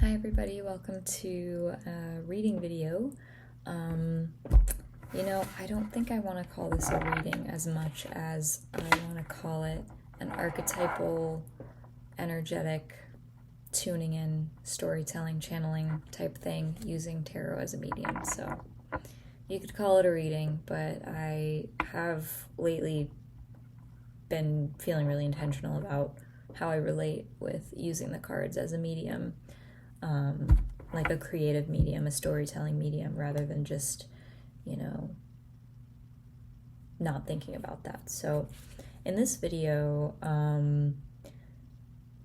Hi everybody, welcome to a reading video. I don't think I want to call this a reading as much as I want to call it an archetypal, energetic, tuning in, storytelling, channeling type thing using tarot as a medium. So you could call it a reading, but I have lately been feeling really intentional about how I relate with using the cards as a medium. Like a creative medium, a storytelling medium, rather than just, not thinking about that. So in this video,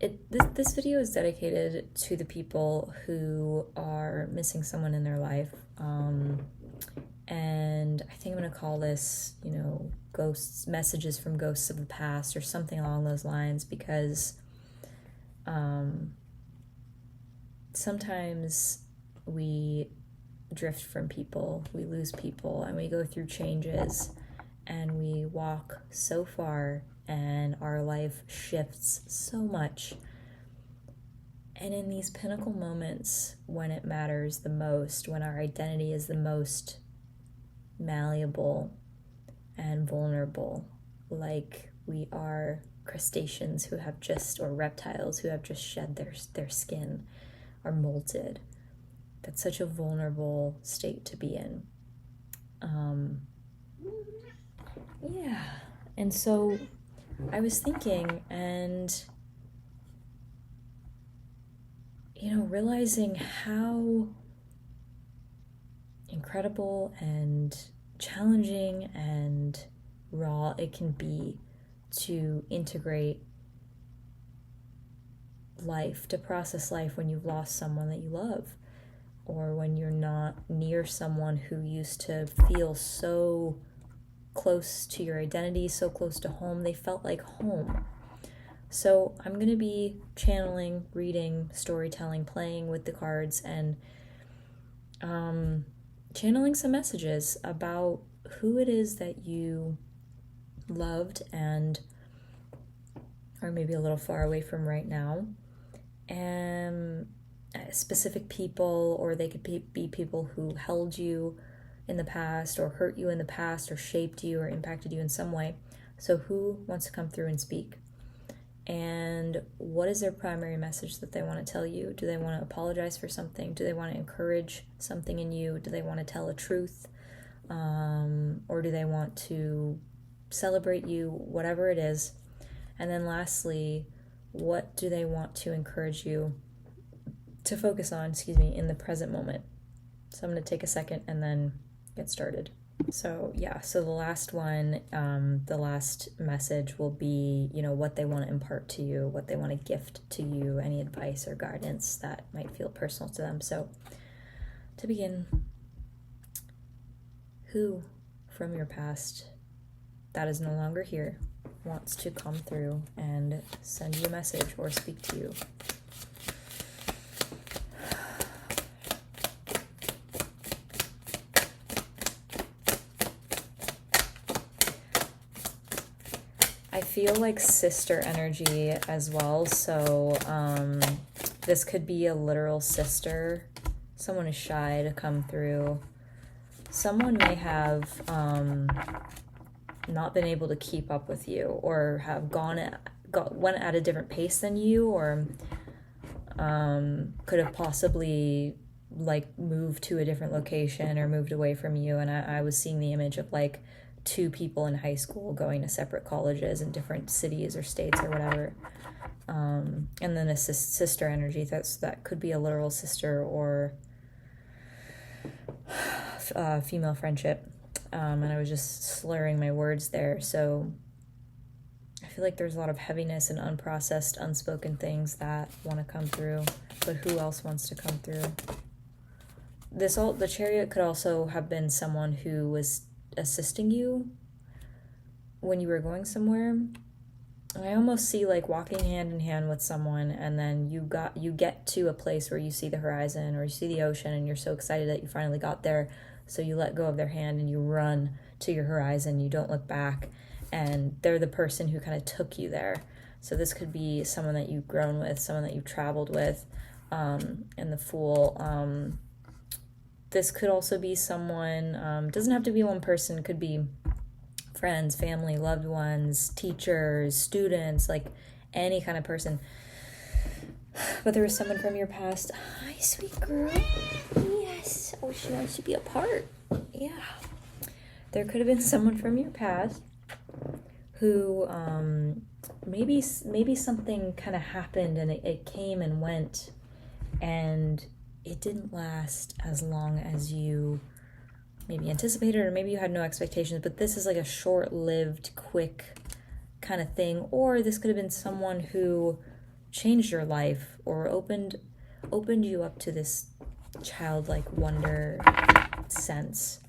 this video is dedicated to the people who are missing someone in their life. And I think I'm going to call this, ghosts, messages from ghosts of the past or something along those lines, because sometimes we drift from people, we lose people, and we go through changes, and we walk so far, and our life shifts so much. And in these pinnacle moments, when it matters the most, when our identity is the most malleable and vulnerable, like we are crustaceans who have just, or reptiles who have just shed their skin, are molted. That's such a vulnerable state to be in. And so I was thinking, and realizing how incredible and challenging and raw it can be to integrate life, to process life when you've lost someone that you love, or when you're not near someone who used to feel so close to your identity, so close to home. They felt like home. So I'm going to be channeling, reading, storytelling, playing with the cards, and channeling some messages about who it is that you loved and are maybe a little far away from right now. And specific people, or they could be people who held you in the past, or hurt you in the past, or shaped you, or impacted you in some way. So who wants to come through and speak? And what is their primary message that they want to tell you? Do they want to apologize for something? Do they want to encourage something in you? Do they want to tell a truth? Or do they want to celebrate you? Whatever it is. And then lastly, what do they want to encourage you to focus on, in the present moment? So I'm going to take a second and then get started. So the last one, the last message will be, what they want to impart to you, what they want to gift to you, any advice or guidance that might feel personal to them. So to begin, who from your past that is no longer here wants to come through and send you a message or speak to you? I feel like sister energy as well, so this could be a literal sister. Someone is shy to come through. Someone may have not been able to keep up with you, or have went at a different pace than you, or could have possibly moved to a different location or moved away from you. And I was seeing the image of two people in high school going to separate colleges in different cities or states or whatever. And then a sister energy, that could be a literal sister, or female friendship. And I was just slurring my words there. So I feel like there's a lot of heaviness and unprocessed, unspoken things that want to come through. But who else wants to come through? The Chariot could also have been someone who was assisting you when you were going somewhere. I almost see walking hand in hand with someone, and then you get to a place where you see the horizon or you see the ocean, and you're so excited that you finally got there, so you let go of their hand and you run to your horizon. You don't look back, and they're the person who kind of took you there. So this could be someone that you've grown with, someone that you've traveled with, and the Fool. This could also be someone, doesn't have to be one person, could be friends, family, loved ones, teachers, students, like any kind of person. But there was someone from your past. Hi, sweet girl. Yes. Oh, she wants to be a part. Yeah. There could have been someone from your past who maybe something kind of happened and it came and went, and it didn't last as long as you maybe anticipated, or maybe you had no expectations, but this is like a short-lived, quick kind of thing. Or this could have been someone who changed your life or opened you up to this childlike wonder sense.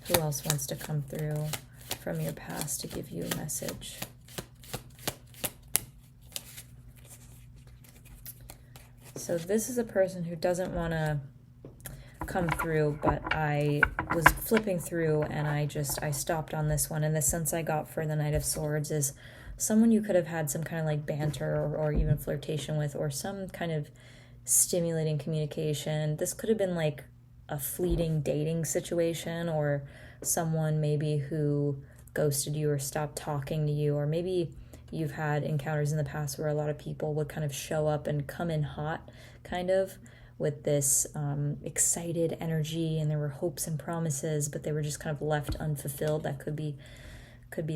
Who else wants to come through from your past to give you a message? So this is a person who doesn't want to come through, but I was flipping through and I stopped on this one, and the sense I got for the Knight of Swords is someone you could have had some kind of like banter or even flirtation with, or some kind of stimulating communication. This could have been like a fleeting dating situation, or someone maybe who ghosted you or stopped talking to you, or maybe you've had encounters in the past where a lot of people would kind of show up and come in hot, kind of with this excited energy, and there were hopes and promises, but they were just kind of left unfulfilled. That could be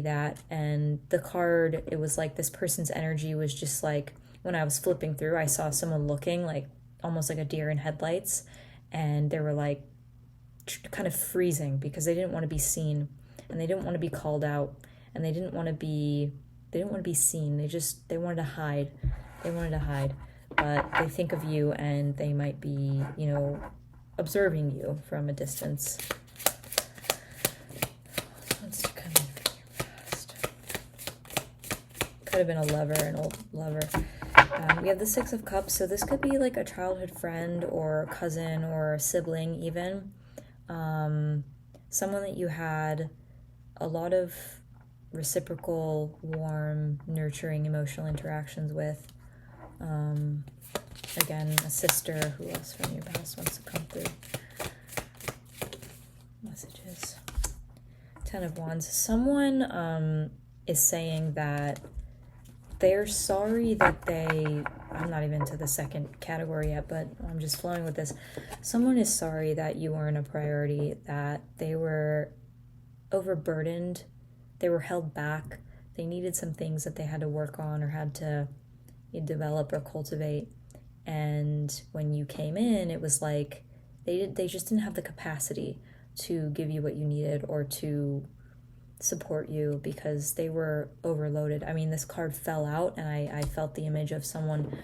that. And the card, it was like this person's energy was just like, when I was flipping through, I saw someone looking like almost like a deer in headlights, and they were like kind of freezing because they didn't want to be seen, and they didn't want to be called out, and they didn't want to be seen. They wanted to hide. But they think of you, and they might be, observing you from a distance. What's coming from your past? Could have been a lover, an old lover. We have the Six of Cups, so this could be like a childhood friend or cousin or sibling even. Someone that you had a lot of reciprocal, warm, nurturing, emotional interactions with. Again, a sister. Who else from your past wants to come through? Messages. 10 of Wands. Someone is saying that they're sorry that I'm not even to the second category yet, but I'm just flowing with this. Someone is sorry that you weren't a priority, that they were overburdened, they were held back, they needed some things that they had to work on or had to develop or cultivate. And when you came in, it was like they just didn't have the capacity to give you what you needed or to support you because they were overloaded. I mean, this card fell out, and I felt the image of someone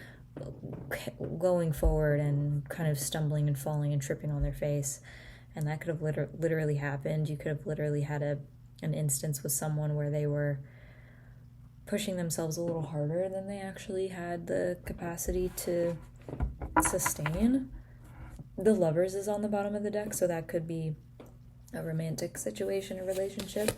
going forward and kind of stumbling and falling and tripping on their face. And that could have literally happened. You could have literally had an instance with someone where they were pushing themselves a little harder than they actually had the capacity to sustain. The Lovers is on the bottom of the deck, so that could be a romantic situation or relationship.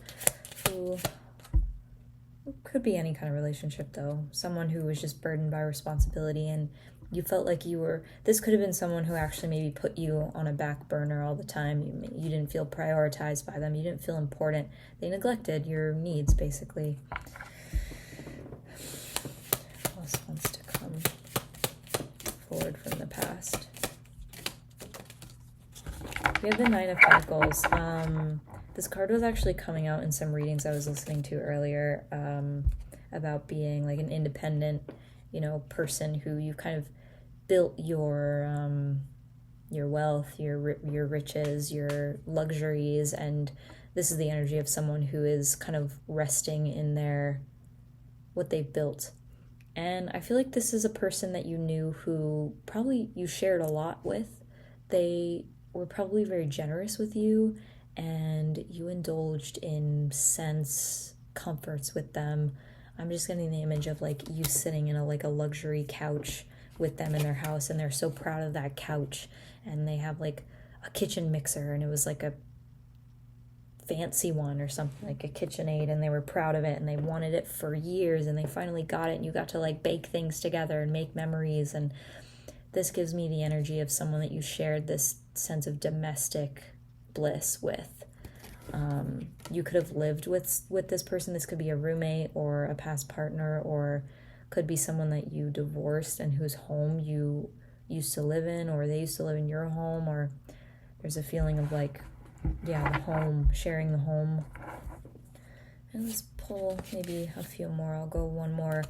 Could be any kind of relationship, though. Someone who was just burdened by responsibility, and you felt like this could have been someone who actually maybe put you on a back burner all the time. You didn't feel prioritized by them. You didn't feel important. They neglected your needs, basically. Who else wants to come forward from the past? We have the Nine of Pentacles. This card was actually coming out in some readings I was listening to earlier, about being like an independent, person who you kind of built your wealth, your riches, your luxuries, and this is the energy of someone who is kind of resting in what they've built. And I feel like this is a person that you knew who probably you shared a lot with. They were probably very generous with you, and you indulged in sense comforts with them. I'm just getting the image of like you sitting in a luxury couch with them in their house, and they're so proud of that couch, and they have like a kitchen mixer, and it was like a fancy one or something, like a KitchenAid, and they were proud of it, and they wanted it for years, and they finally got it, and you got to like bake things together and make memories, and this gives me the energy of someone that you shared this sense of domestic bliss with. You could have lived with this person. This could be a roommate or a past partner, or could be someone that you divorced and whose home you used to live in, or they used to live in your home, or there's a feeling of like, yeah, the home, sharing the home. And let's pull maybe a few more. I'll go one more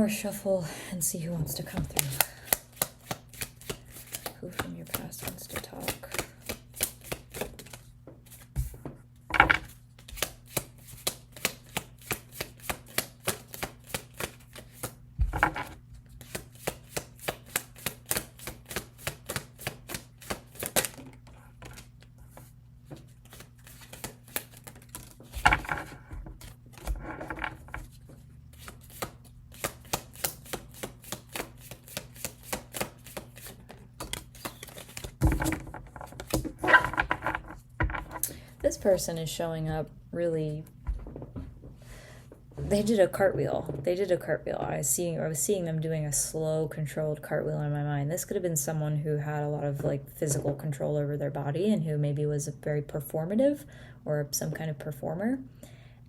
shuffle and see who wants to come through. Who from your past wants to talk? This person is showing up really, they did a cartwheel. I was seeing them doing a slow, controlled cartwheel in my mind. This could have been someone who had a lot of like physical control over their body and who maybe was very performative or some kind of performer.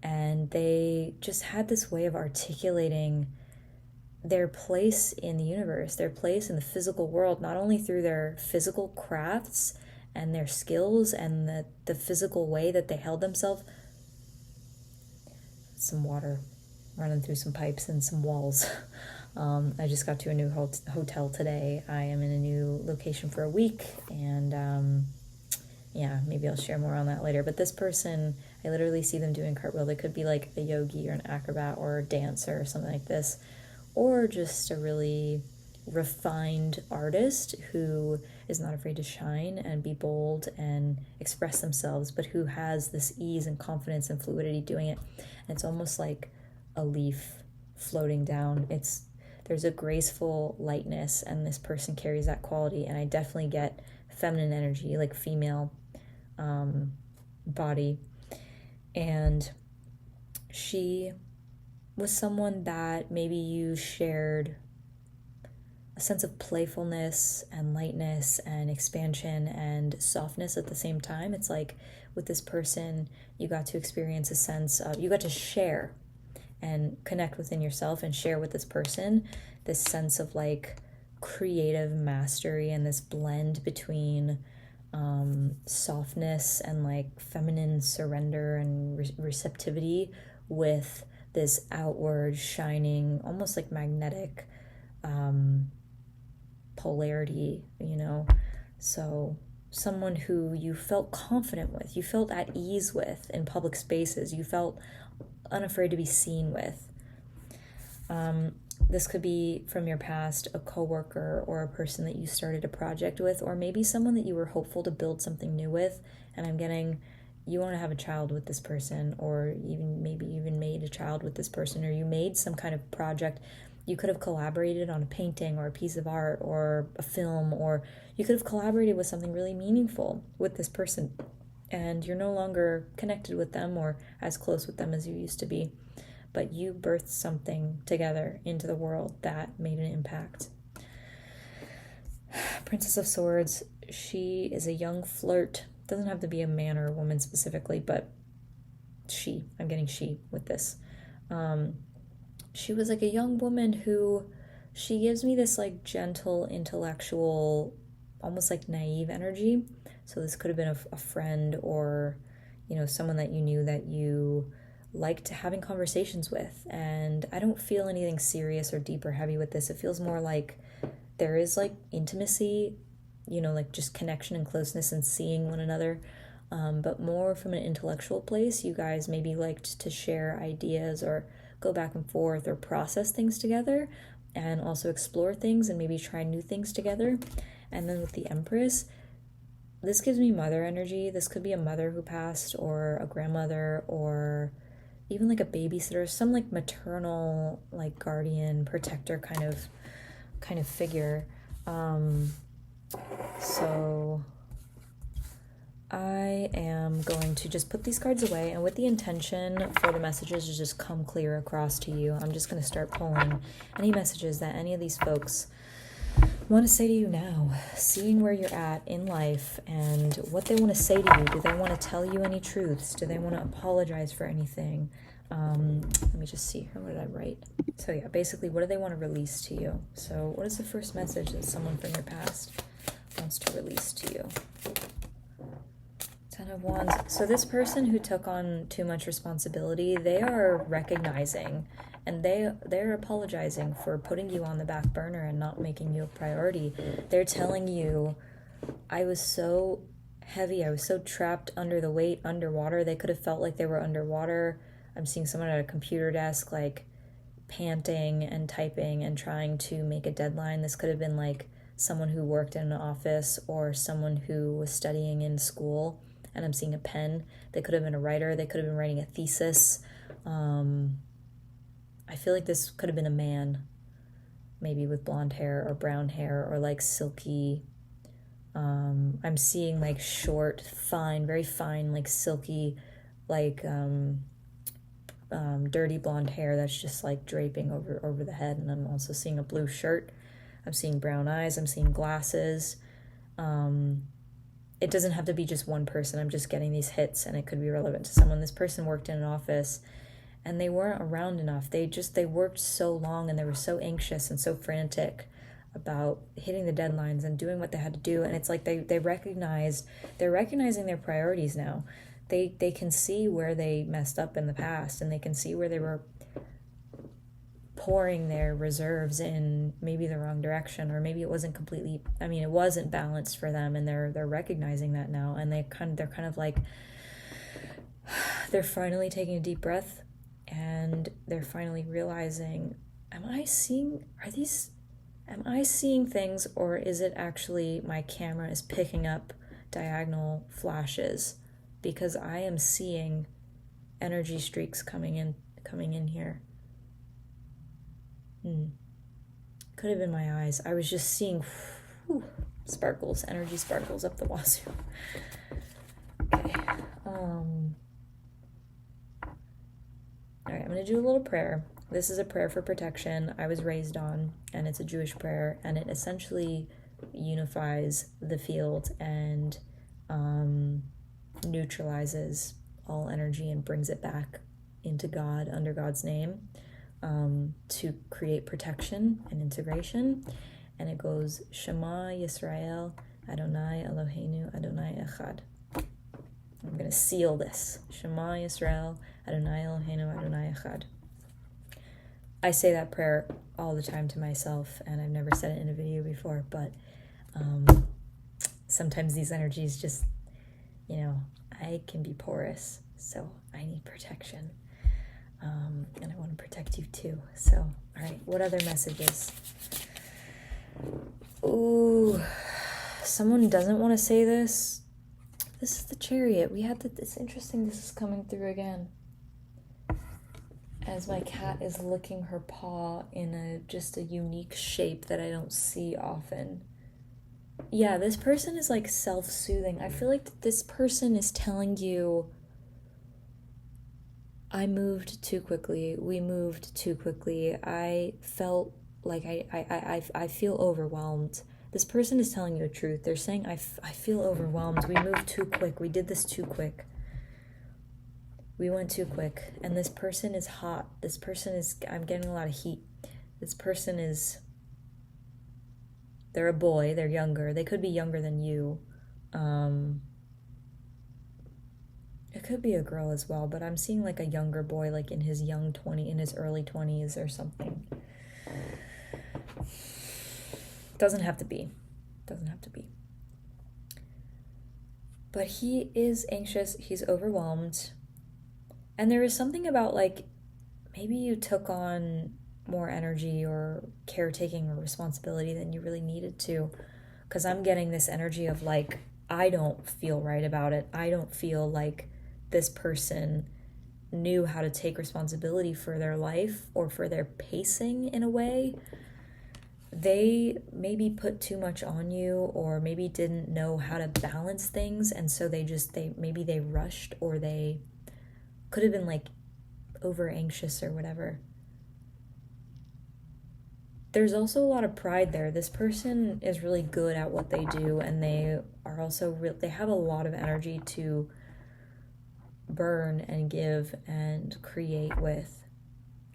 And they just had this way of articulating their place in the universe, their place in the physical world, not only through their physical crafts and their skills and the physical way that they held themselves. Some water running through some pipes and some walls. I just got to a new hotel today. I am in a new location for a week, and yeah, maybe I'll share more on that later. But this person, I literally see them doing cartwheel. They could be like a yogi or an acrobat or a dancer or something like this, or just a really refined artist who is not afraid to shine and be bold and express themselves, but who has this ease and confidence and fluidity doing it. And it's almost like a leaf floating down. There's a graceful lightness, and this person carries that quality. And I definitely get feminine energy, like female body. And she was someone that maybe you shared a sense of playfulness and lightness and expansion and softness at the same time. It's like with this person, you got to experience a sense of, you got to share and connect within yourself and share with this person this sense of like creative mastery and this blend between softness and like feminine surrender and receptivity with this outward shining, almost like magnetic polarity, so someone who you felt confident with, you felt at ease with in public spaces, you felt unafraid to be seen with. This could be from your past, a coworker or a person that you started a project with, or maybe someone that you were hopeful to build something new with, and I'm getting you want to have a child with this person, or maybe even made a child with this person, or you made some kind of project. You could have collaborated on a painting or a piece of art or a film, or you could have collaborated with something really meaningful with this person, and you're no longer connected with them or as close with them as you used to be, but you birthed something together into the world that made an impact. Princess of Swords, she is a young flirt. Doesn't have to be a man or a woman specifically, but I'm getting she with this. She was like a young woman who, she gives me this like gentle, intellectual, almost like naive energy. So this could have been a friend or, someone that you knew that you liked having conversations with. And I don't feel anything serious or deep or heavy with this. It feels more like there is like intimacy, like just connection and closeness and seeing one another. But more from an intellectual place. You guys maybe liked to share ideas or go back and forth or process things together, and also explore things and maybe try new things together. And then with the Empress, this gives me mother energy. This could be a mother who passed, or a grandmother, or even like a babysitter, some like maternal, like guardian, protector kind of figure. So I am going to just put these cards away, and with the intention for the messages to just come clear across to you, I'm just going to start pulling any messages that any of these folks want to say to you now, seeing where you're at in life and what they want to say to you. Do they want to tell you any truths? Do they want to apologize for anything? Let me just see here. What did I write? So yeah, basically, what do they want to release to you? So what is the first message that someone from your past wants to release to you? Ten of Wands. So this person who took on too much responsibility, they are recognizing and they're apologizing for putting you on the back burner and not making you a priority. They're telling you, I was so heavy, I was so trapped under the weight, underwater. They could have felt like they were underwater. I'm seeing someone at a computer desk, like panting and typing and trying to make a deadline. This could have been like someone who worked in an office or someone who was studying in school. And I'm seeing a pen. They could have been a writer. They could have been writing a thesis. I feel like this could have been a man, maybe with blonde hair or brown hair or like silky. I'm seeing like short, fine, very fine, like silky, like dirty blonde hair that's just like draping over the head. And I'm also seeing a blue shirt. I'm seeing brown eyes. I'm seeing glasses. It doesn't have to be just one person. I'm just getting these hits and it could be relevant to someone. This person worked in an office and they weren't around enough. They worked so long and they were so anxious and so frantic about hitting the deadlines and doing what they had to do. And it's like they're recognizing their priorities now. They can see where they messed up in the past and they can see where they were pouring their reserves in maybe the wrong direction, or maybe it wasn't completely, it wasn't balanced for them, and they're recognizing that now, and they're kind of like, they're finally taking a deep breath and they're finally realizing, am I seeing things, or is it actually my camera is picking up diagonal flashes, because I am seeing energy streaks coming in here. Could have been my eyes. I was just seeing sparkles, energy sparkles up the wazoo. Okay. All right, I'm going to do a little prayer. This is a prayer for protection I was raised on, and it's a Jewish prayer, and it essentially unifies the field and neutralizes all energy and brings it back into God, under God's name, to create protection and integration. And it goes, Shema Yisrael, Adonai Eloheinu, Adonai Echad. I'm going to seal this. Shema Yisrael, Adonai Eloheinu, Adonai Echad. I say that prayer all the time to myself, and I've never said it in a video before, but sometimes these energies just, I can be porous, so I need protection. And I want to protect you too. So, all right, what other messages? Ooh, someone doesn't want to say this. This is the Chariot. We had it's interesting this is coming through again. As my cat is licking her paw in just a unique shape that I don't see often. Yeah, this person is like self-soothing. I feel like this person is telling you, I moved too quickly. We moved too quickly. I felt like I feel overwhelmed. This person is telling you the truth. They're saying, I feel overwhelmed. We moved too quick. We did this too quick. We went too quick. And this person is hot. This person is, I'm getting a lot of heat. This person is, they're a boy. They're younger. They could be younger than you. It could be a girl as well, but I'm seeing like a younger boy, like in his in his early 20s or something. Doesn't have to be. But he is anxious, he's overwhelmed. And there is something about like, maybe you took on more energy or caretaking or responsibility than you really needed to. Because I'm getting this energy of like, I don't feel right about it. I don't feel like this person knew how to take responsibility for their life or for their pacing in a way. They maybe put too much on you, or maybe didn't know how to balance things, and so they rushed, or they could have been like over anxious or whatever. there's also a lot of pride there. This person is really good at what they do, and they are also they have a lot of energy to burn and give and create with,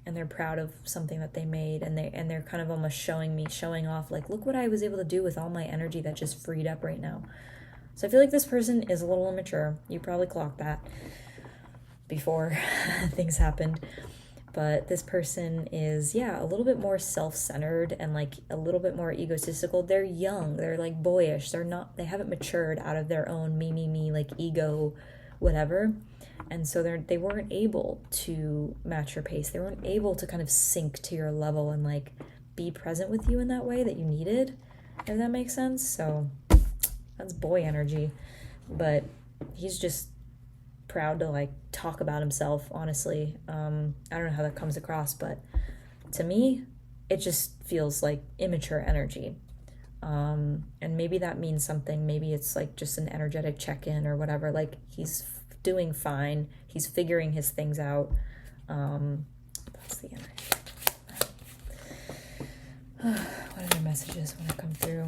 and they're proud of something that they made, and they're kind of almost showing off, like, look what I was able to do with all my energy that just freed up right now. So I feel like this person is a little immature. You probably clocked that before things happened. But this person is, a little bit more self-centered and like a little bit more egotistical. They're young. They're like boyish. They haven't matured out of their own me, like ego, whatever. And so they weren't able to match your pace. They weren't able to kind of sink to your level and like be present with you in that way that you needed, if that makes sense. So that's boy energy. But he's just proud to like talk about himself, honestly. I don't know how that comes across, but to me it just feels like immature energy. And maybe that means something. Maybe it's like just an energetic check-in or whatever. Like he's doing fine, he's figuring his things out. That's the energy. What other messages want to come through?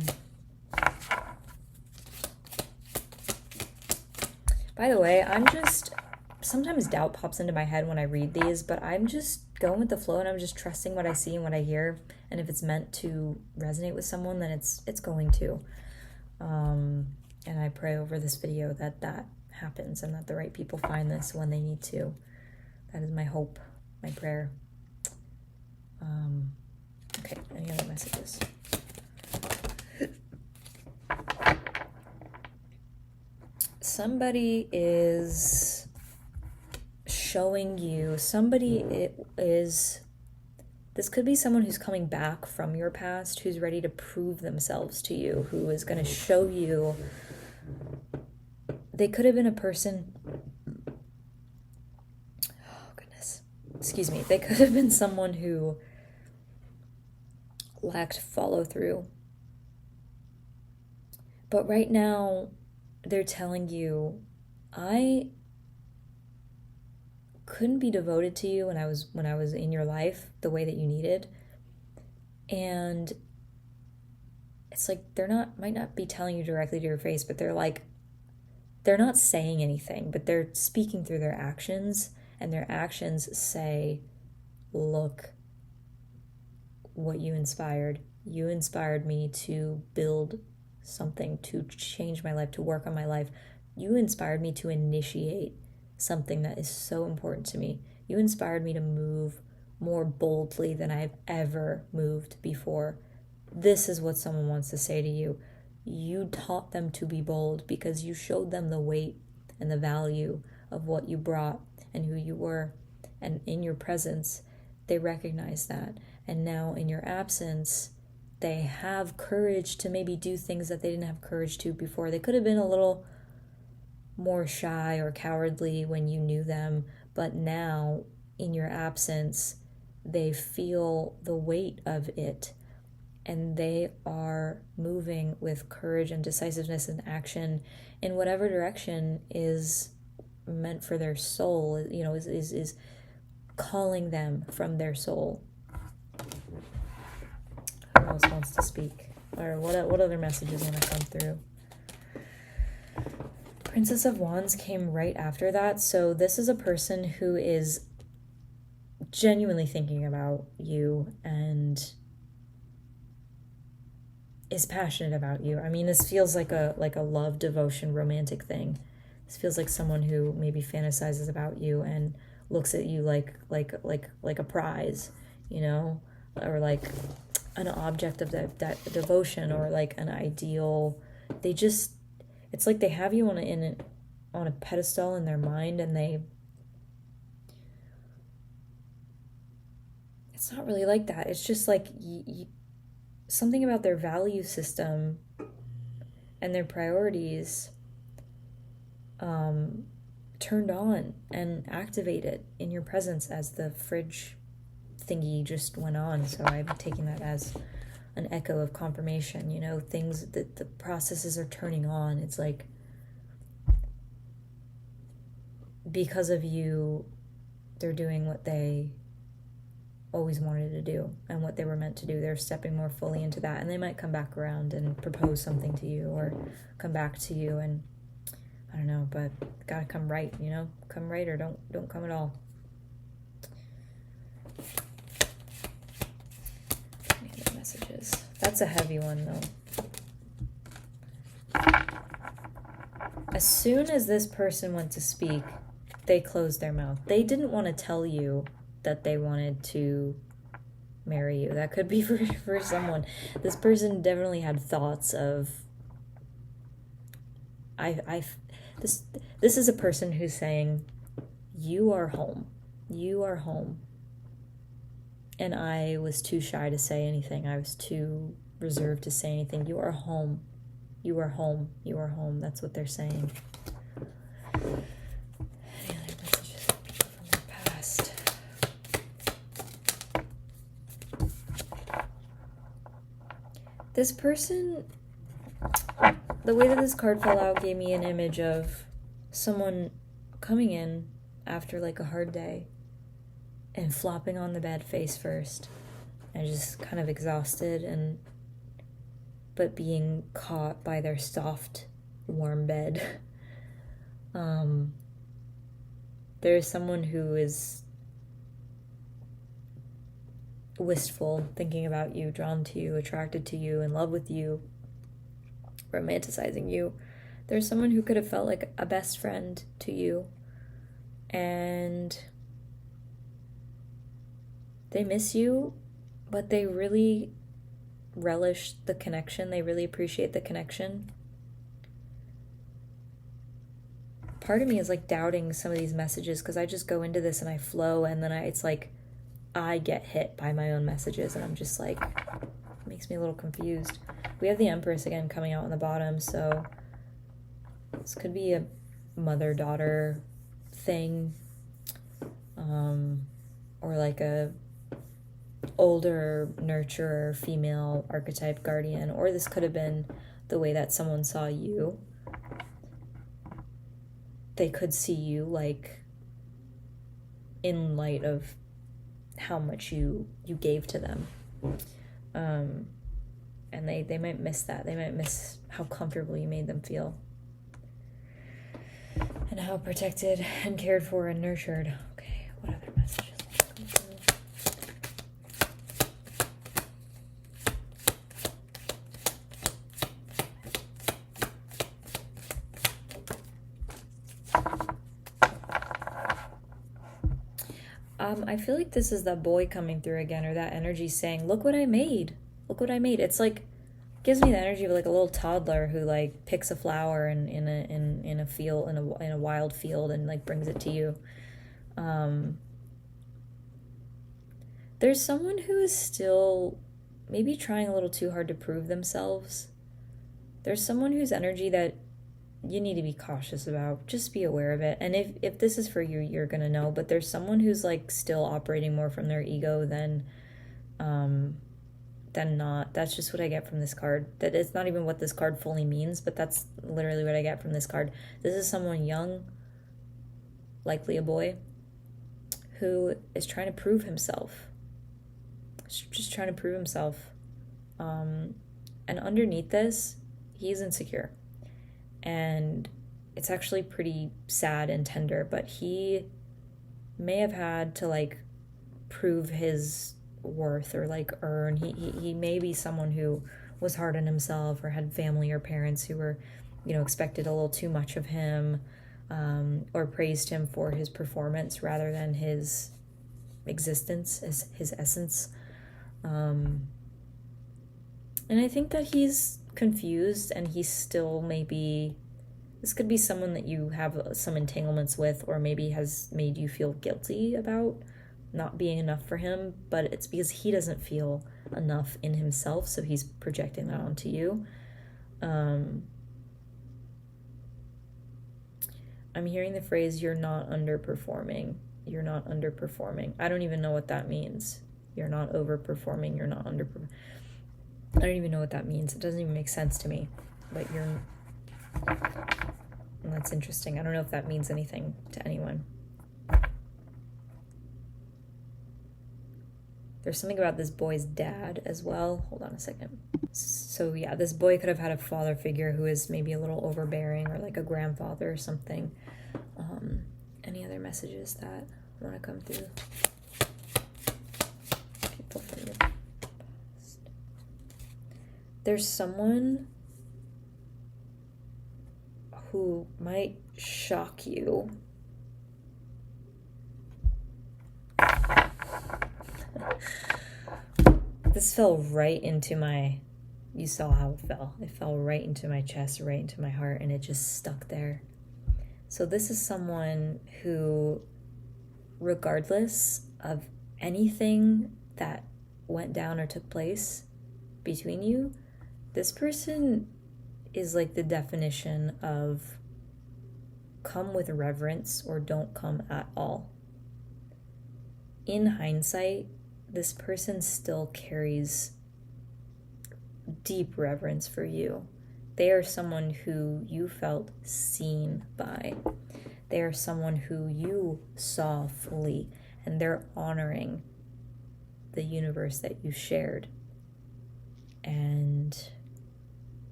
By the way, sometimes doubt pops into my head when I read these, but I'm just going with the flow, and I'm just trusting what I see and what I hear. And if it's meant to resonate with someone, then it's going to. And I pray over this video that happens, and that the right people find this when they need to. That is my hope, my prayer. Okay, any other messages? Somebody is showing you, this could be someone who's coming back from your past, who's ready to prove themselves to you, who is going to show you. They could have been a person, oh goodness, excuse me, they could have been someone who lacked follow through. But right now, they're telling you, I couldn't be devoted to you when I was in your life the way that you needed. And it's like might not be telling you directly to your face, but they're not saying anything, but they're speaking through their actions, and their actions say, look what you inspired. You inspired me to build something, to change my life, to work on my life. You inspired me to initiate something that is so important to me. You inspired me to move more boldly than I've ever moved before. This is what someone wants to say to you. You taught them to be bold because you showed them the weight and the value of what you brought and who you were. And in your presence, they recognize that. And now in your absence, they have courage to maybe do things that they didn't have courage to before. They could have been a little more shy or cowardly when you knew them, but now in your absence, they feel the weight of it, and they are moving with courage and decisiveness and action in whatever direction is meant for their soul, is calling them from their soul. Who else wants to speak? Or what other messages want to come through? Princess of Wands came right after that. So this is a person who is genuinely thinking about you and is passionate about you. I mean, this feels like a love, devotion, romantic thing. This feels like someone who maybe fantasizes about you and looks at you like a prize, or like an object of that devotion, or like an ideal. It's like they have you on a pedestal in their mind, and it's not really like that. It's just like something about their value system and their priorities turned on and activated in your presence as the fridge thingy just went on. So I'm taking that as an echo of confirmation, things that the processes are turning on. It's like because of you, they're doing what they always wanted to do and what they were meant to do. They're stepping more fully into that, and they might come back around and propose something to you, or come back to you, and I don't know, but gotta come right, you know? Come right, or don't come at all. Any other messages? That's a heavy one, though. As soon as this person went to speak, they closed their mouth. They didn't want to tell you that they wanted to marry you. That could be for someone. This person definitely had thoughts of, this is a person who's saying, you are home. You are home. And I was too shy to say anything. I was too reserved to say anything. You are home. You are home. You are home. That's what they're saying. Any other messages from people from their past? This person, the way that this card fell out gave me an image of someone coming in after like a hard day and flopping on the bed face first and just kind of exhausted, but being caught by their soft, warm bed. There's someone who is wistful, thinking about you, drawn to you, attracted to you, in love with you, romanticizing you. There's someone who could have felt like a best friend to you, and they miss you, but they really relish the connection. They really appreciate the connection. Part of me is like doubting some of these messages because I just go into this and I flow, and then it's like I get hit by my own messages, and I'm just like, it makes me a little confused. We have the Empress again coming out on the bottom, so this could be a mother-daughter thing, or like a older nurturer female archetype guardian, or this could have been the way that someone saw you. They could see you like in light of how much you gave to them, and they might miss that. They might miss how comfortable you made them feel and how protected and cared for and nurtured. Okay, what other messages? I feel like this is that boy coming through again, or that energy saying, look what I made. Look what I made. It's like, gives me the energy of like a little toddler who like picks a flower in a field, in a wild field, and like brings it to you. There's someone who is still maybe trying a little too hard to prove themselves. There's someone whose energy that you need to be cautious about. Just be aware of it. And if this is for you, you're gonna know. But there's someone who's like still operating more from their ego than not. That's just what I get from this card. That it's not even what this card fully means, but that's literally what I get from this card. This is someone young, likely a boy, who is trying to prove himself. Just trying to prove himself. And underneath this, he's insecure. And it's actually pretty sad and tender, but he may have had to like prove his worth, or like earn. He may be someone who was hard on himself, or had family or parents who were, expected a little too much of him, or praised him for his performance rather than his existence, as his essence. And I think that he's confused, and he's still maybe, this could be someone that you have some entanglements with, or maybe has made you feel guilty about not being enough for him, but it's because he doesn't feel enough in himself, so he's projecting that onto you. I'm hearing the phrase, you're not underperforming. You're not underperforming. I don't even know what that means. You're not overperforming. You're not underperforming. I don't even know what that means. It doesn't even make sense to me. But that's interesting. I don't know if that means anything to anyone. there's something about this boy's dad as well. Hold on a second. So yeah, this boy could have had a father figure who is maybe a little overbearing, or like a grandfather or something. Any other messages that want to come through? People from your past. There's someone who might shock you. This fell right into my, you saw how it fell. It fell right into my chest, right into my heart, and it just stuck there. So this is someone who, regardless of anything that went down or took place between you, this person is like the definition of come with reverence or don't come at all. In hindsight, this person still carries deep reverence for you. They are someone who you felt seen by. They are someone who you saw fully, and they're honoring the universe that you shared. And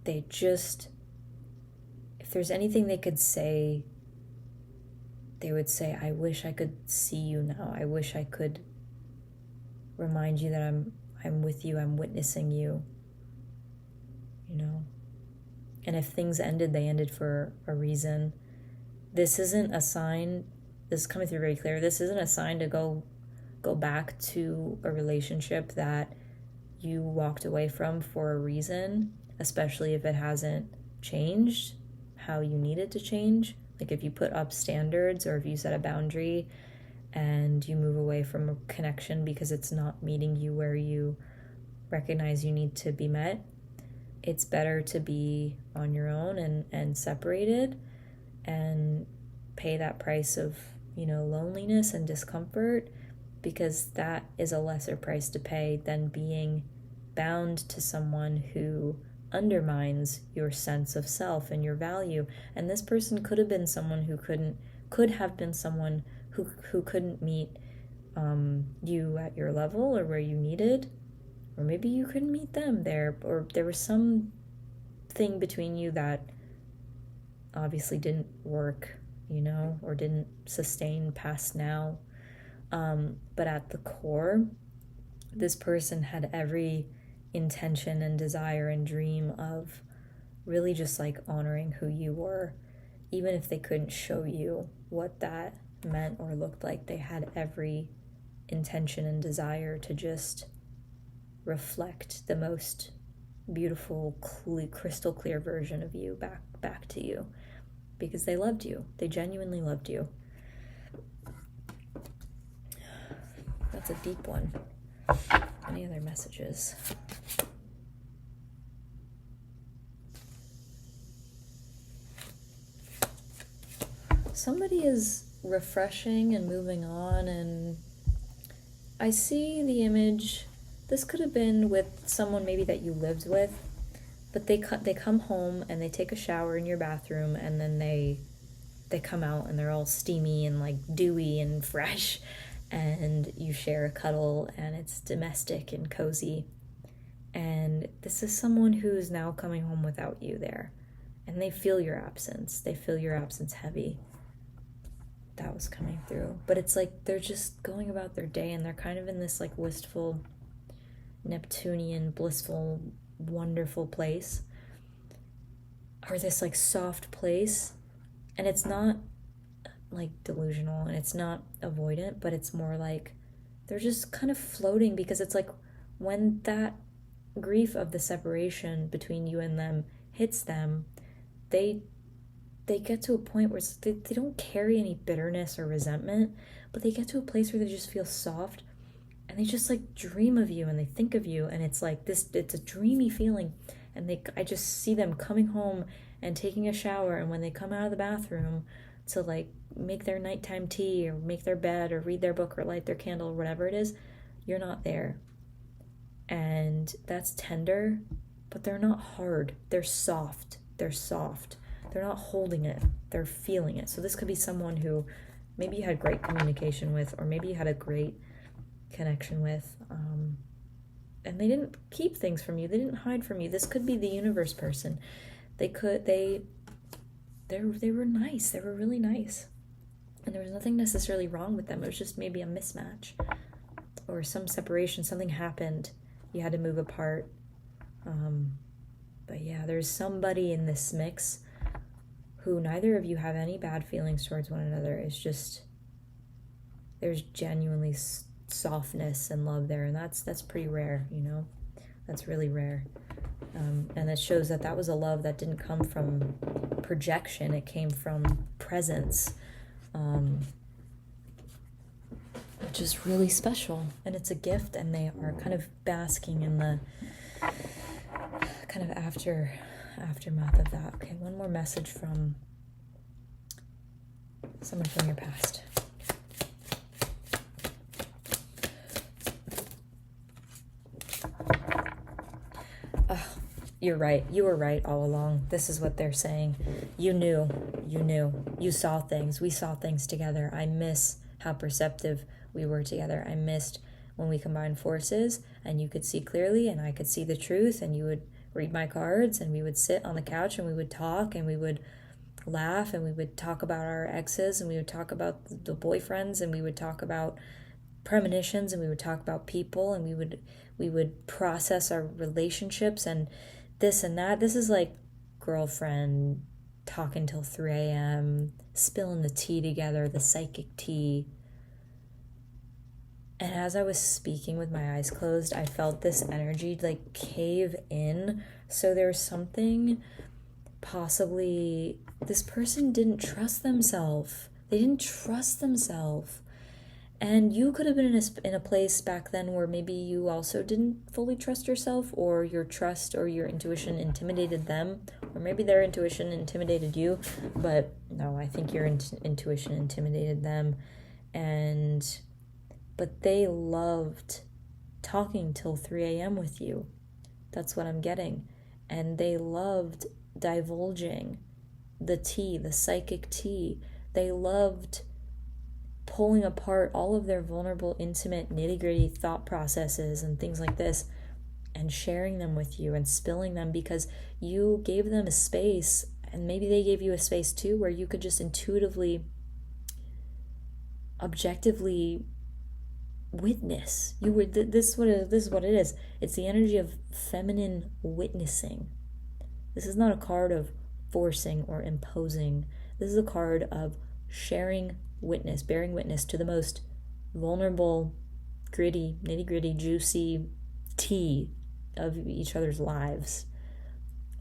they just, if there's anything they could say, they would say, I wish I could see you now. I wish I could remind you that I'm with you, I'm witnessing you, you know. And if things ended, they ended for a reason. This isn't a sign, this is coming through very clear, this isn't a sign to go back to a relationship that you walked away from for a reason, especially if it hasn't changed how you need it to change. Like if you put up standards, or if you set a boundary and you move away from a connection because it's not meeting you where you recognize you need to be met, it's better to be on your own and separated and pay that price of, you know, loneliness and discomfort, because that is a lesser price to pay than being bound to someone who undermines your sense of self and your value. And this person could have been someone who could have been someone who couldn't meet you at your level or where you needed, or maybe you couldn't meet them there, or there was some thing between you that obviously didn't work, you know, or didn't sustain past now. But at the core, this person had every intention and desire and dream of really just like honoring who you were. Even if they couldn't show you what that meant or looked like, they had every intention and desire to just reflect the most beautiful, crystal clear version of you back to you, because they loved you. They genuinely loved you. That's a deep one. Any other messages? Somebody is refreshing and moving on, and I see the image. This could have been with someone maybe that you lived with, but they come home and they take a shower in your bathroom, and then they come out and they're all steamy and like dewy and fresh, and you share a cuddle and it's domestic and cozy. And this is someone who is now coming home without you there, and they feel your absence. They feel your absence heavy. That was coming through. But it's like they're just going about their day, and they're kind of in this like wistful, Neptunian, blissful, wonderful place, or this like soft place. And it's not like delusional, and it's not avoidant, but it's more like they're just kind of floating, because it's like when that grief of the separation between you and them hits them, they get to a point where they don't carry any bitterness or resentment, but they get to a place where they just feel soft, and they just like dream of you and they think of you, and it's like this, it's a dreamy feeling. And I just see them coming home and taking a shower, and when they come out of the bathroom to like make their nighttime tea or make their bed or read their book or light their candle or whatever it is, you're not there. And that's tender, but they're not hard. They're soft. They're not holding it. They're feeling it. So this could be someone who maybe you had great communication with, or maybe you had a great connection with. And they didn't keep things from you. They didn't hide from you. This could be the universe person. They were nice. They were really nice. And there was nothing necessarily wrong with them. It was just maybe a mismatch or some separation. Something happened. You had to move apart. But yeah, there's somebody in this mix who neither of you have any bad feelings towards one another. It's just there's genuinely softness and love there, and that's pretty rare, you know. That's really rare. And it shows that was a love that didn't come from projection. It came from presence, which is really special, and it's a gift, and they are kind of basking in the kind of aftermath of that. Okay, one more message from someone from your past. You're right. You were right all along. This is what they're saying. You knew. You saw things. We saw things together. I miss how perceptive we were together. I missed when we combined forces and you could see clearly and I could see the truth and you would read my cards and we would sit on the couch and we would talk and we would laugh and we would talk about our exes and we would talk about the boyfriends and we would talk about premonitions and we would talk about people and we would process our relationships and this and that. This is like girlfriend talking till 3 a.m., spilling the tea together, the psychic tea. And as I was speaking with my eyes closed, I felt this energy like cave in. So there's something, possibly, this person didn't trust themselves. They didn't trust themselves. And you could have been in a place back then where maybe you also didn't fully trust yourself, or your trust or your intuition intimidated them, or maybe their intuition intimidated you. But no, I think your intuition intimidated them. But they loved talking till 3 a.m. with you. That's what I'm getting. And they loved divulging the tea, the psychic tea. They loved pulling apart all of their vulnerable, intimate, nitty-gritty thought processes and things like this and sharing them with you and spilling them because you gave them a space, and maybe they gave you a space too, where you could just intuitively, objectively witness. This is what it is. It's the energy of feminine witnessing. This is not a card of forcing or imposing. This is a card of sharing witness, bearing witness to the most vulnerable, gritty, nitty-gritty, juicy tea of each other's lives.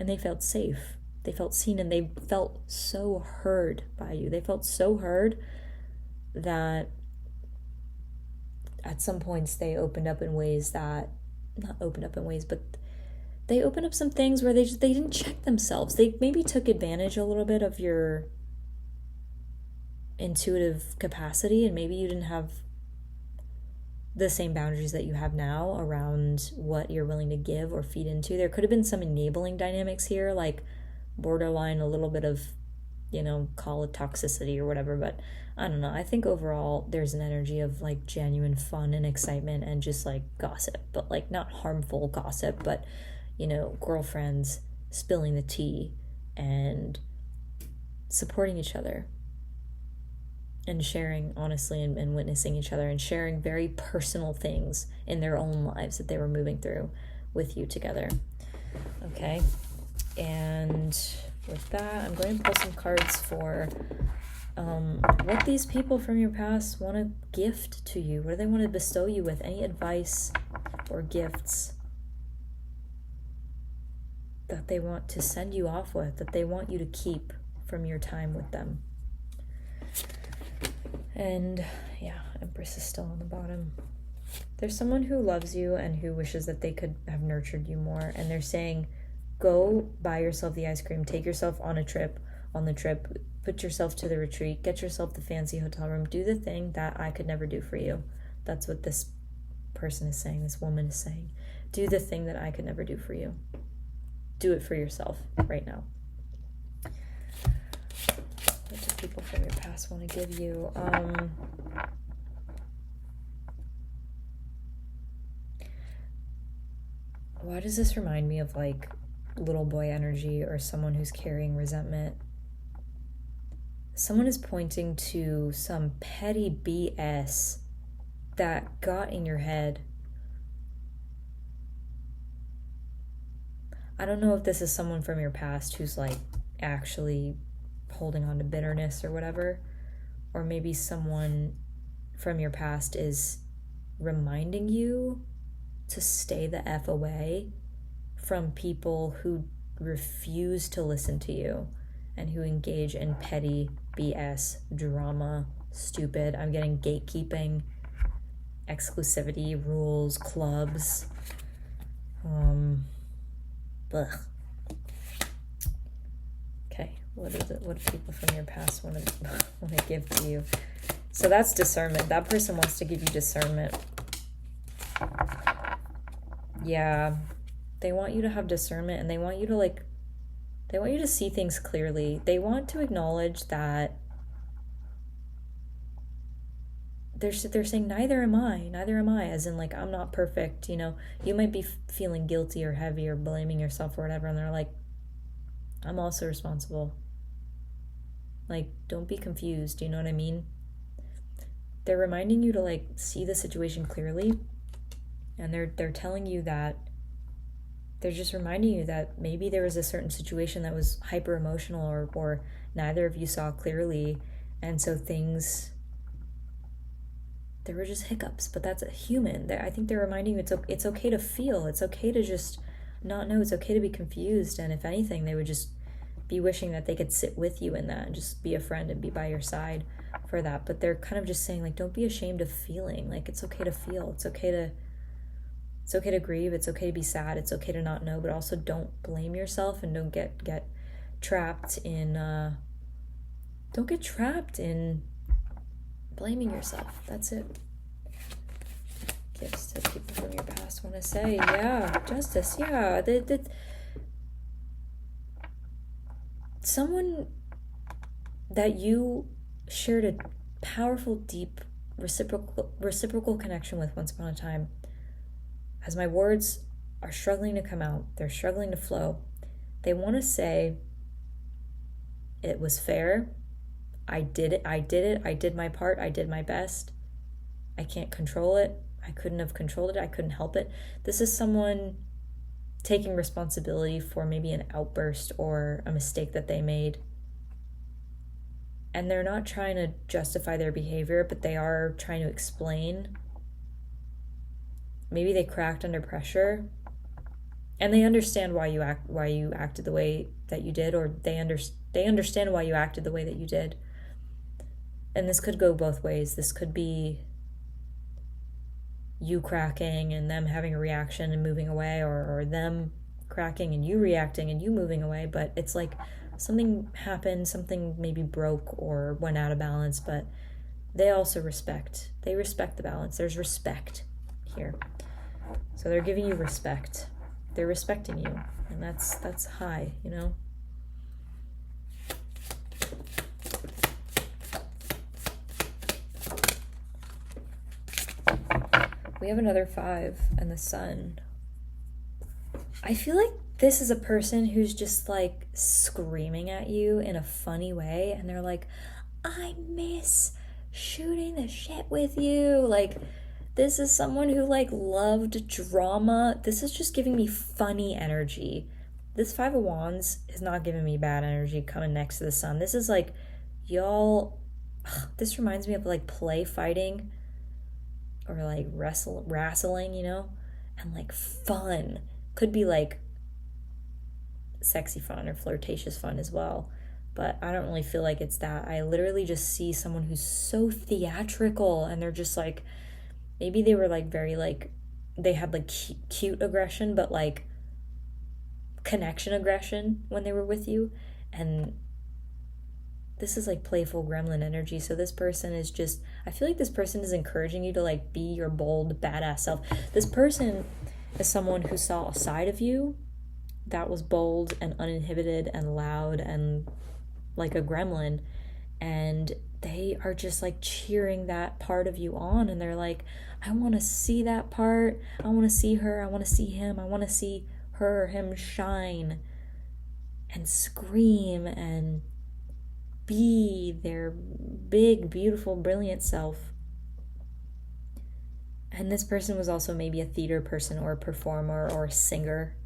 And they felt safe. They felt seen, and they felt so heard by you. They felt so heard that at some points they opened up in ways that, not opened up in ways, but they opened up some things where they didn't check themselves. They maybe took advantage a little bit of your intuitive capacity, and maybe you didn't have the same boundaries that you have now around what you're willing to give or feed into. There could have been some enabling dynamics here, like borderline a little bit of, call it toxicity or whatever, but I don't know. I think overall there's an energy of like genuine fun and excitement and just like gossip, but like not harmful gossip, but girlfriends spilling the tea and supporting each other and sharing honestly and witnessing each other and sharing very personal things in their own lives that they were moving through with you together. Okay, and with that, I'm going to pull some cards for what these people from your past want to gift to you. What do they want to bestow you with? Any advice or gifts that they want to send you off with, that they want you to keep from your time with them. And yeah, Empress is still on the bottom. There's someone who loves you and who wishes that they could have nurtured you more, and they're saying, go buy yourself the ice cream, take yourself on the trip, put yourself to the retreat, get yourself the fancy hotel room, do the thing that I could never do for you. That's what this person is saying, this woman is saying. Do the thing that I could never do for you. Do it for yourself right now. What do people from your past want to give you? Why does this remind me of like little boy energy or someone who's carrying resentment? Someone is pointing to some petty BS that got in your head. I don't know if this is someone from your past who's like actually holding on to bitterness or whatever, or maybe someone from your past is reminding you to stay the F away from people who refuse to listen to you and who engage in petty BS, drama, stupid, I'm getting gatekeeping, exclusivity, rules, clubs. Okay, what do people from your past want to give to you? So that's discernment. That person wants to give you discernment. Yeah, they want you to have discernment, and they want you to see things clearly. They want to acknowledge that they're saying neither am I, as in like, I'm not perfect, you know. You might be feeling guilty or heavy or blaming yourself or whatever, and they're like, I'm also responsible. Like, don't be confused, you know what I mean? They're reminding you to like see the situation clearly, and they're telling you that, they're just reminding you that maybe there was a certain situation that was hyper emotional, or neither of you saw clearly, and so there were just hiccups, but that's a human. I think they're reminding you it's okay to feel. It's okay to just not know. It's okay to be confused. And if anything, they would just be wishing that they could sit with you in that and just be a friend and be by your side for that. But they're kind of just saying, like, don't be ashamed of feeling. Like, it's okay to feel. It's okay to grieve. It's okay to be sad. It's okay to not know, but also don't blame yourself, and don't get trapped in blaming yourself. That's it. Gifts to people from your past want to say, yeah, justice, yeah. Someone that you shared a powerful, deep, reciprocal connection with once upon a time. As my words are struggling to come out, they're struggling to flow, they want to say, it was fair. I did it. I did my part. I did my best. I can't control it. I couldn't have controlled it. I couldn't help it. This is someone taking responsibility for maybe an outburst or a mistake that they made. And they're not trying to justify their behavior, but they are trying to explain. Maybe they cracked under pressure, and they understand why you acted the way that you did, or they understand why you acted the way that you did. And this could go both ways. This could be you cracking and them having a reaction and moving away, or them cracking and you reacting and you moving away. But it's like something happened, something maybe broke or went out of balance, but they also respect. They respect the balance. There's respect here. So they're giving you respect. They're respecting you. And that's high, you know? We have another 5 and the sun. I feel like this is a person who's just like screaming at you in a funny way, and they're like, I miss shooting the shit with you. Like, this is someone who like loved drama. This is just giving me funny energy. This 5 of Wands is not giving me bad energy coming next to the sun. This is like, y'all, this reminds me of like play fighting, or like wrestling, you know, and like fun. Could be like sexy fun or flirtatious fun as well, but I don't really feel like it's that. I literally just see someone who's so theatrical, and they're just like, maybe they were like very like, they had like cute aggression, but like connection aggression when they were with you. And this is like playful gremlin energy. So this person is just, I feel like this person is encouraging you to like be your bold, badass self. This person is someone who saw a side of you that was bold and uninhibited and loud and like a gremlin, and they are just like cheering that part of you on, and they're like, I want to see that part. I want to see her. I want to see him. I want to see her or him shine and scream and be their big, beautiful, brilliant self. And this person was also maybe a theater person or a performer or a singer.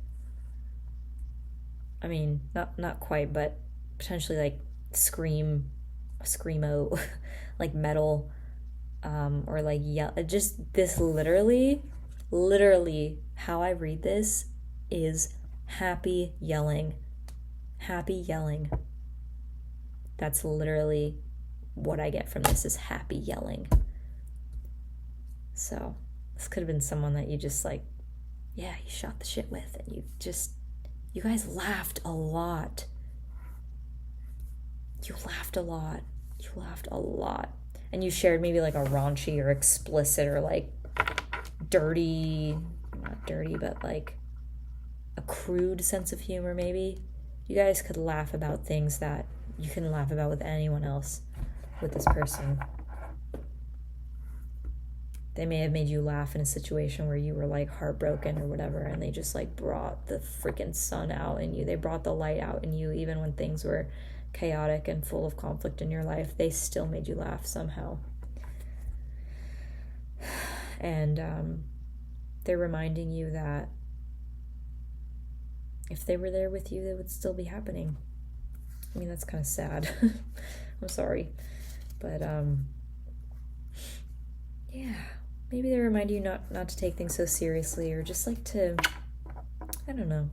I mean, not quite, but potentially like screamo, like metal, or like yell. Just this literally, how I read this is happy yelling. Happy yelling. That's literally what I get from this, is happy yelling. So this could have been someone that you just like, yeah, you shot the shit with, and you guys laughed a lot. You laughed a lot. And you shared maybe like a raunchy or explicit or like dirty, not dirty, but like a crude sense of humor maybe. You guys could laugh about things that you couldn't laugh about with anyone else with this person. They may have made you laugh in a situation where you were like heartbroken or whatever, and they just like brought the freaking sun out in you. They brought the light out in you, even when things were chaotic and full of conflict in your life. They still made you laugh somehow. And they're reminding you that if they were there with you, it would still be happening. I mean, that's kind of sad. I'm sorry. But yeah, maybe they remind you not to take things so seriously, or just like to, I don't know,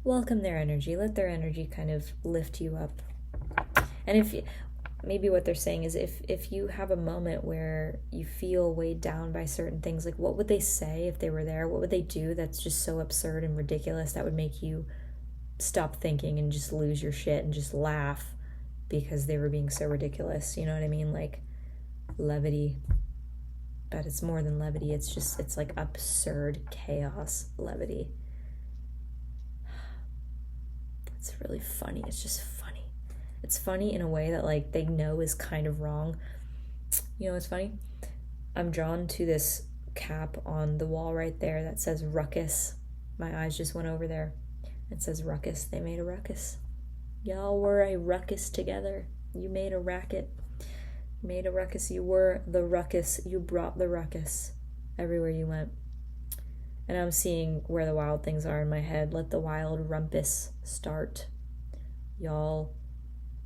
welcome their energy. Let their energy kind of lift you up. And if maybe what they're saying is if you have a moment where you feel weighed down by certain things, like what would they say if they were there? What would they do that's just so absurd and ridiculous that would make you stop thinking and just lose your shit and just laugh because they were being so ridiculous? You know what I mean? Like levity. But it's more than levity. It's like absurd chaos levity. It's really funny. It's just funny. It's funny in a way that like they know is kind of wrong. You know what's funny? I'm drawn to this cap on the wall right there that says ruckus. My eyes just went over there. It says ruckus. They made a ruckus. Y'all were a ruckus together. You made a racket. Made a ruckus. You were the ruckus. You brought the ruckus everywhere you went. And I'm seeing where the wild things are in my head. Let the wild rumpus start. Y'all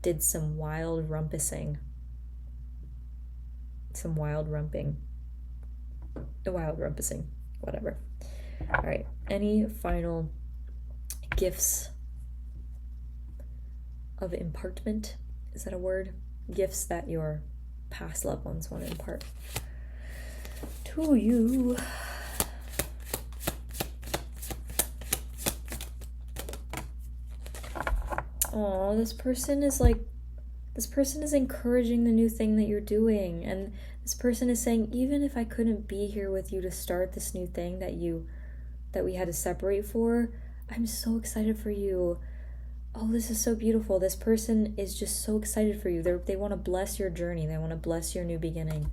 did some wild rumpusing. Some wild rumping. The wild rumpusing. Whatever. Alright. Any final gifts of impartment? Is that a word? Gifts that your past loved ones want to impart to you. Oh, this person is encouraging the new thing that you're doing, and this person is saying, even if I couldn't be here with you to start this new thing that we had to separate for, I'm so excited for you. Oh, this is so beautiful. This person is just so excited for you. They want to bless your journey. They want to bless your new beginning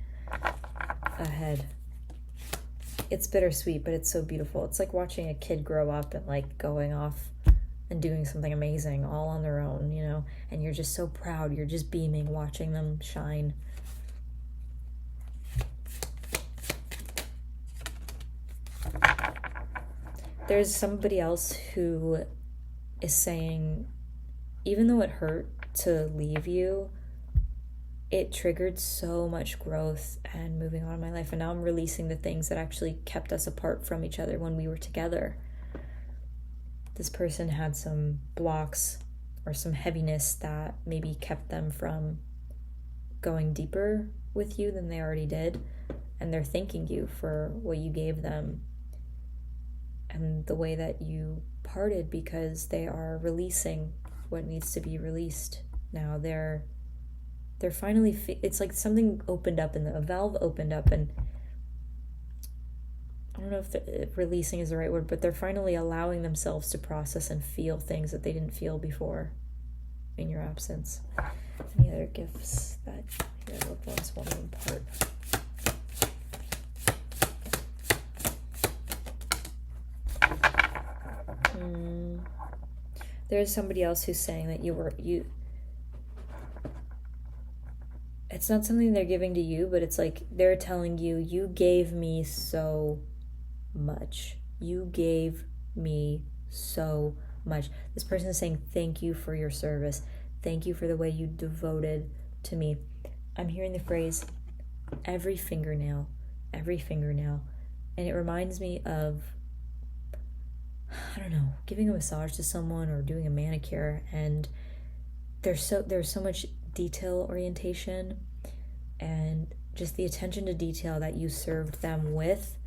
ahead. It's bittersweet, but it's so beautiful. It's like watching a kid grow up and like going off and doing something amazing all on their own, you know, and you're just so proud. You're just beaming, watching them shine. There's somebody else who is saying, even though it hurt to leave you, it triggered so much growth and moving on in my life. And now I'm releasing the things that actually kept us apart from each other when we were together. This person had some blocks or some heaviness that maybe kept them from going deeper with you than they already did. And they're thanking you for what you gave them and the way that you parted, because they are releasing what needs to be released. Now they're finally, it's like something opened up and a valve opened up, and I don't know if releasing is the right word, but they're finally allowing themselves to process and feel things that they didn't feel before. in your absence. Any other gifts that your loved ones want to impart? There's somebody else who's saying that it's not something they're giving to you, but it's like they're telling you, you gave me so much. You gave me so much. This person is saying, thank you for your service. Thank you for the way you devoted to me. I'm hearing the phrase, every fingernail. And it reminds me of, I don't know, giving a massage to someone or doing a manicure, and there's so much detail orientation and just the attention to detail that you served them with.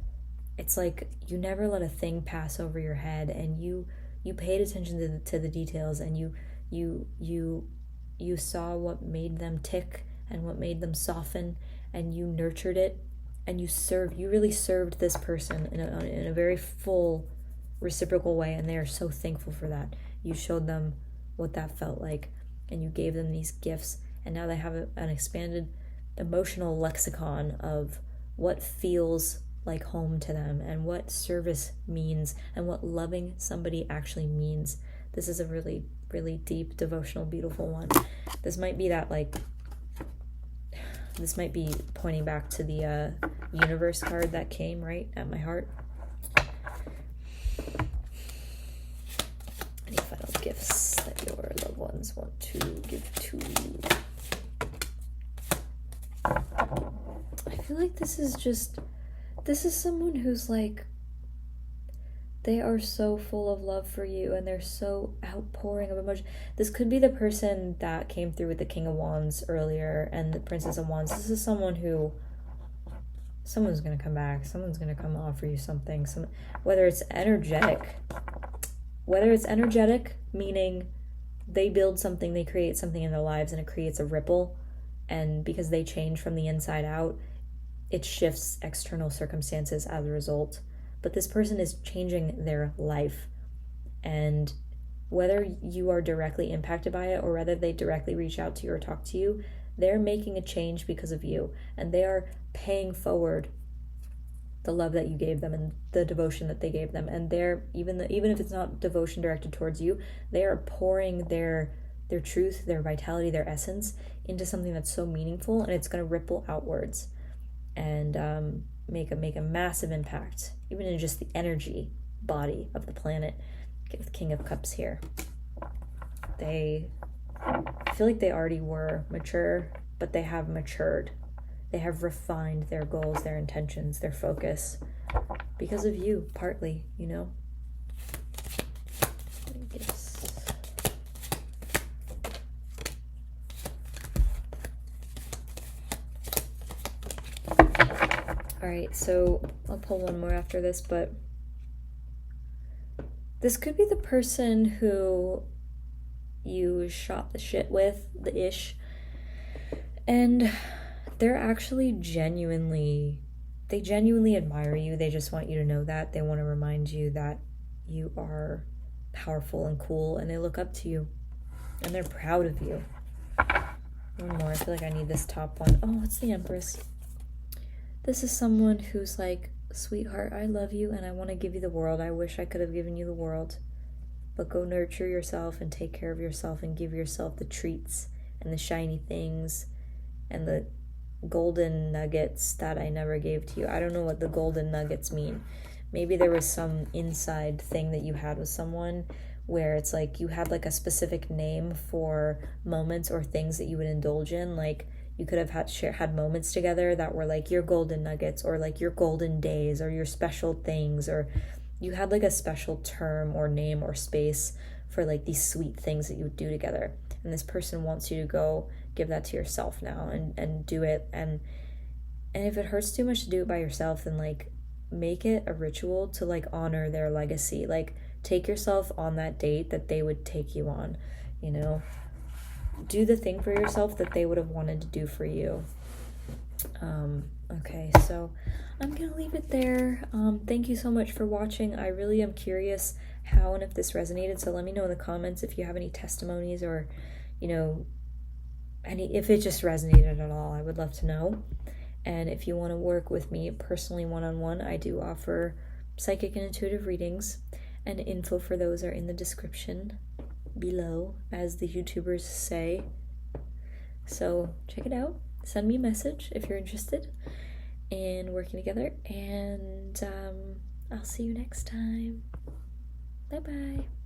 It's like you never let a thing pass over your head, and you paid attention to the details, and you saw what made them tick and what made them soften, and you nurtured it, and you really served this person in a very full reciprocal way, and they are so thankful for that. You showed them what that felt like, and you gave them these gifts, and now they have an expanded emotional lexicon of what feels like home to them, and what service means, and what loving somebody actually means. This is a really, really deep, devotional, beautiful one. This might be pointing back to the universe card that came right at my heart. Any final gifts that your loved ones want to give to you? I feel like this is someone who's like, they are so full of love for you, and they're so outpouring of emotion. This could be the person that came through with the King of Wands earlier and the Princess of Wands. This is someone's going to come back. Someone's going to come offer you something. Whether it's energetic, meaning they build something, they create something in their lives, and it creates a ripple. And because they change from the inside out, it shifts external circumstances as a result. But this person is changing their life. And whether you are directly impacted by it or whether they directly reach out to you or talk to you, they're making a change because of you. And they are paying forward the love that you gave them and the devotion that they gave them. And they're, even if it's not devotion directed towards you, they are pouring their truth, their vitality, their essence into something that's so meaningful, and it's going to ripple outwards and make a massive impact, even in just the energy body of the planet. Get the King of Cups here. I feel like they already were mature, but they have matured. They have refined their goals, their intentions, their focus because of you, partly, you know? Yes. All right, so I'll pull one more after this, but this could be the person who you shot the shit with, the ish, and they're actually genuinely admire you. They just want you to know that. They want to remind you that you are powerful and cool, and they look up to you, and they're proud of you. One more. I feel like I need this top one. Oh, it's the Empress. This is someone who's like, sweetheart, I love you, and I want to give you the world. I wish I could have given you the world. But go nurture yourself and take care of yourself and give yourself the treats and the shiny things and the golden nuggets that I never gave to you. I don't know what the golden nuggets mean. Maybe there was some inside thing that you had with someone where it's like you had like a specific name for moments or things that you would indulge in. Like you could have had moments together that were like your golden nuggets or like your golden days or your special things, or you had like a special term or name or space for like these sweet things that you would do together. And this person wants you to go give that to yourself now and do it. And if it hurts too much to do it by yourself, then like make it a ritual to like honor their legacy. Like take yourself on that date that they would take you on, you know? Do the thing for yourself that they would have wanted to do for you. Okay, so I'm gonna leave it there. Thank you so much for watching. I really am curious how and if this resonated, so let me know in the comments if you have any testimonies or you know, if it just resonated at all, I would love to know. And if you want to work with me personally one-on-one, I do offer psychic and intuitive readings, and info for those are in the description below, as the YouTubers say. So check it out. Send me a message if you're interested in working together, and I'll see you next time. Bye-bye.